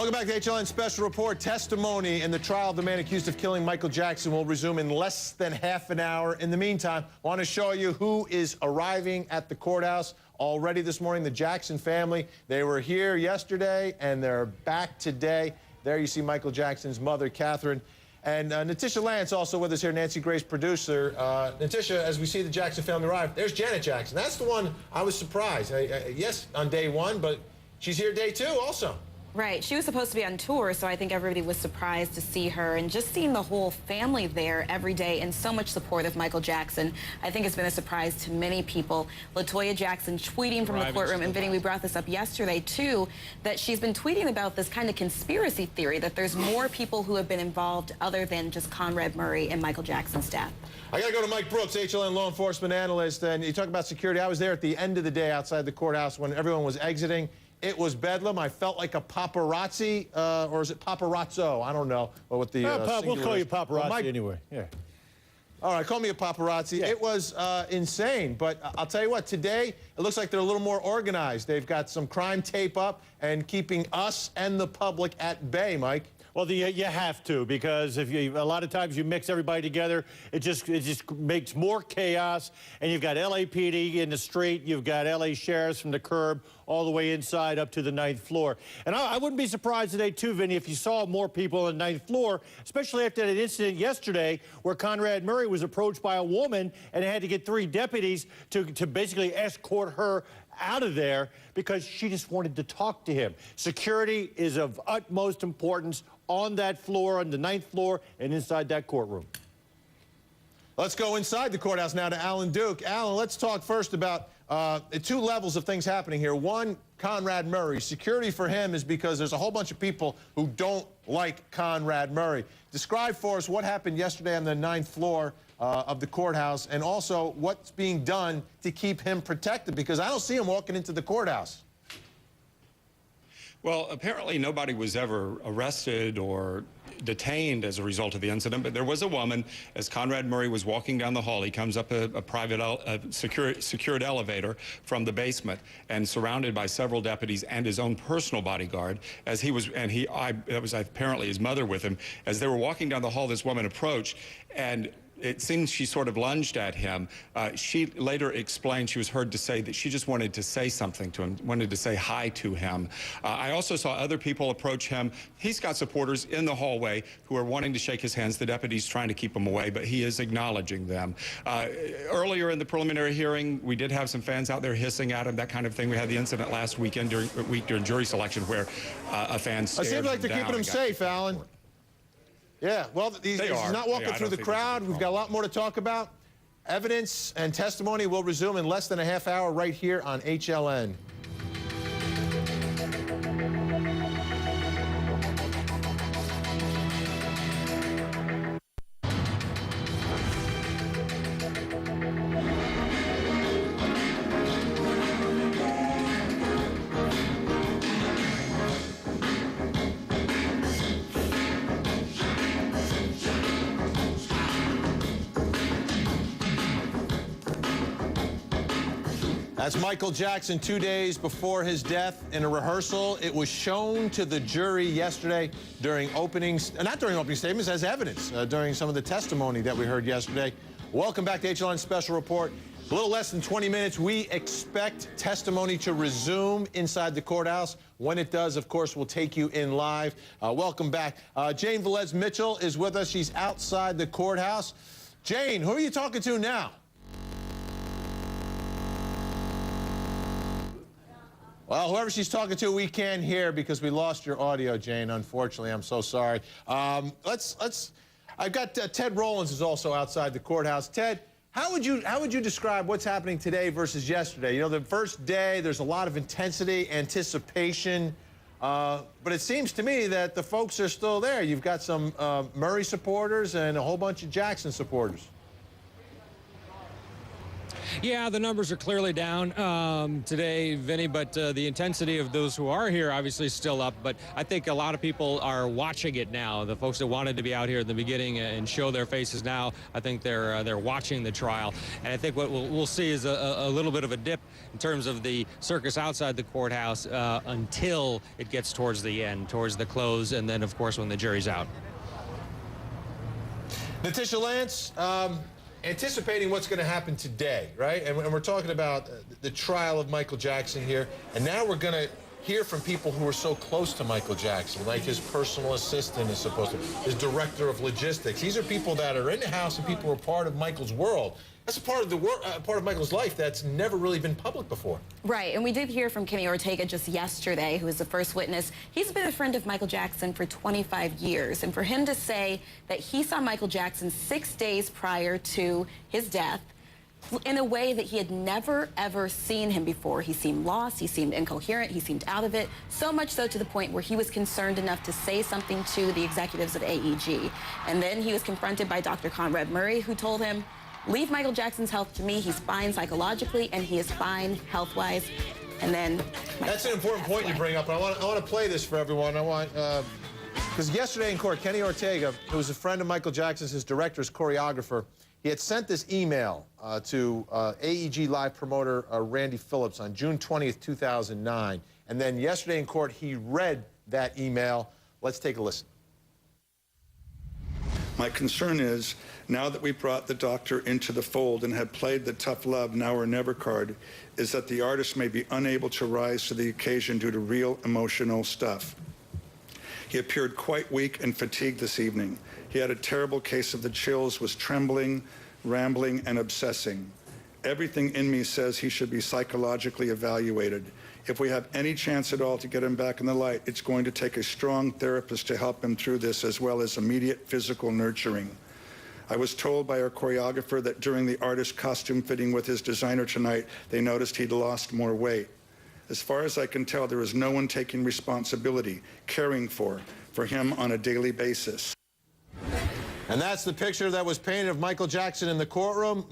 Welcome back to HLN Special Report. Testimony in the trial of the man accused of killing Michael Jackson will resume in less than half an hour. In the meantime, I want to show you who is arriving at the courthouse already this morning. The Jackson family. They were here yesterday, and they're back today. There you see Michael Jackson's mother, Catherine. And Natisha Lance also with us here, Nancy Grace, producer. Natisha, as we see the Jackson family arrive, there's Janet Jackson. That's the one I was surprised. Yes, on day one, but she's here day two also. Right. She was supposed to be on tour, so I think everybody was surprised to see her. And just seeing the whole family there every day and so much support of Michael Jackson, I think it's been a surprise to many people. LaToya Jackson tweeting from the courtroom. And Vinny, we brought this up yesterday, too, that she's been tweeting about this kind of conspiracy theory that there's more people who have been involved other than just Conrad Murray and Michael Jackson's death. I got to go to Mike Brooks, HLN law enforcement analyst. And you talk about security. I was there at the end of the day outside the courthouse when everyone was exiting. It was bedlam. I felt like a paparazzi, or is it paparazzo? I don't know. What the we'll call you paparazzi anyway. Yeah. All right, call me a paparazzi. Yeah. It was insane, but I'll tell you what, today it looks like they're a little more organized. They've got some crime tape up and keeping us and the public at bay, Mike. Well, you have to, because if a lot of times you mix everybody together, it just makes more chaos. And you've got LAPD in the street, you've got LA sheriffs from the curb all the way inside up to the 9th floor. And I wouldn't be surprised today, too, Vinny, if you saw more people on the 9th floor, especially after that incident yesterday where Conrad Murray was approached by a woman and had to get 3 deputies to basically escort her out of there because she just wanted to talk to him. Security is of utmost importance on that floor, on the 9th floor, and inside that courtroom. Let's go inside the courthouse now to Alan Duke. Alan, let's talk first about 2 levels of things happening here. One, Conrad Murray. Security for him is because there's a whole bunch of people who don't like Conrad Murray. Describe for us what happened yesterday on the 9th floor of the courthouse, and also what's being done to keep him protected, because I don't see him walking into the courthouse. Well, apparently nobody was ever arrested or detained as a result of the incident, but there was a woman, as Conrad Murray was walking down the hall, he comes up a private secured elevator from the basement and surrounded by several deputies and his own personal bodyguard, as he was, and that was apparently his mother with him. As they were walking down the hall, this woman approached, and it seems she sort of lunged at him. She later explained she was heard to say that she just wanted to say something to him, wanted to say hi to him. I also saw other people approach him. He's got supporters in the hallway who are wanting to shake his hands. The deputy's trying to keep him away, but he is acknowledging them. Earlier in the preliminary hearing, we did have some fans out there hissing at him, that kind of thing. We had the incident last weekend during jury selection where a fan stared him down. It seems like they're keeping him safe, Alan. Yeah, well, he's not walking through the crowd. We've got a lot more to talk about. Evidence and testimony will resume in less than a half hour right here on HLN. That's Michael Jackson 2 days before his death in a rehearsal. It was shown to the jury yesterday during not during opening statements, as evidence during some of the testimony that we heard yesterday. Welcome back to HLN Special Report. A little less than 20 minutes. We expect testimony to resume inside the courthouse. When it does, of course, we'll take you in live. Welcome back. Jane Velez Mitchell is with us. She's outside the courthouse. Jane, who are you talking to now? Well, whoever she's talking to, we can't hear because we lost your audio, Jane. Unfortunately, I'm so sorry. I've got Ted Rollins is also outside the courthouse. Ted, how would you describe what's happening today versus yesterday? You know, the first day, there's a lot of intensity, anticipation, but it seems to me that the folks are still there. You've got some Murray supporters and a whole bunch of Jackson supporters. Yeah, the numbers are clearly down today, Vinny, but the intensity of those who are here obviously is still up. But I think a lot of people are watching it now. The folks that wanted to be out here in the beginning and show their faces now, I think they're watching the trial. And I think what we'll see is a little bit of a dip in terms of the circus outside the courthouse until it gets towards the end, towards the close, and then, of course, when the jury's out. Natisha Lance, anticipating what's going to happen today, right? And we're talking about the trial of Michael Jackson here. And now we're going to hear from people who are so close to Michael Jackson, like his personal assistant is supposed to, his director of logistics. These are people that are in the house and people who are part of Michael's world. That's a part of the part of Michael's life that's never really been public before. Right, and we did hear from Kenny Ortega just yesterday, who was the first witness. He's been a friend of Michael Jackson for 25 years, and for him to say that he saw Michael Jackson 6 days prior to his death in a way that he had never, ever seen him before. He seemed lost, he seemed incoherent, he seemed out of it, so much so to the point where he was concerned enough to say something to the executives of AEG. And then he was confronted by Dr. Conrad Murray, who told him, leave Michael Jackson's health to me. He's fine psychologically, and he is fine health-wise. And then that's an important point you bring up. And I want to play this for everyone. I want because yesterday in court, Kenny Ortega, who was a friend of Michael Jackson's, his director, his choreographer, he had sent this email to AEG Live promoter Randy Phillips on June 20th, 2009. And then yesterday in court, he read that email. Let's take a listen. My concern is, now that we've brought the doctor into the fold and have played the tough love now or never card, is that the artist may be unable to rise to the occasion due to real emotional stuff. He appeared quite weak and fatigued this evening. He had a terrible case of the chills, was trembling, rambling, and obsessing. Everything in me says he should be psychologically evaluated. If we have any chance at all to get him back in the light, it's going to take a strong therapist to help him through this, as well as immediate physical nurturing. I was told by our choreographer that during the artist's costume fitting with his designer tonight, they noticed he'd lost more weight. As far as I can tell, there is no one taking responsibility, caring for him on a daily basis. And that's the picture that was painted of Michael Jackson in the courtroom.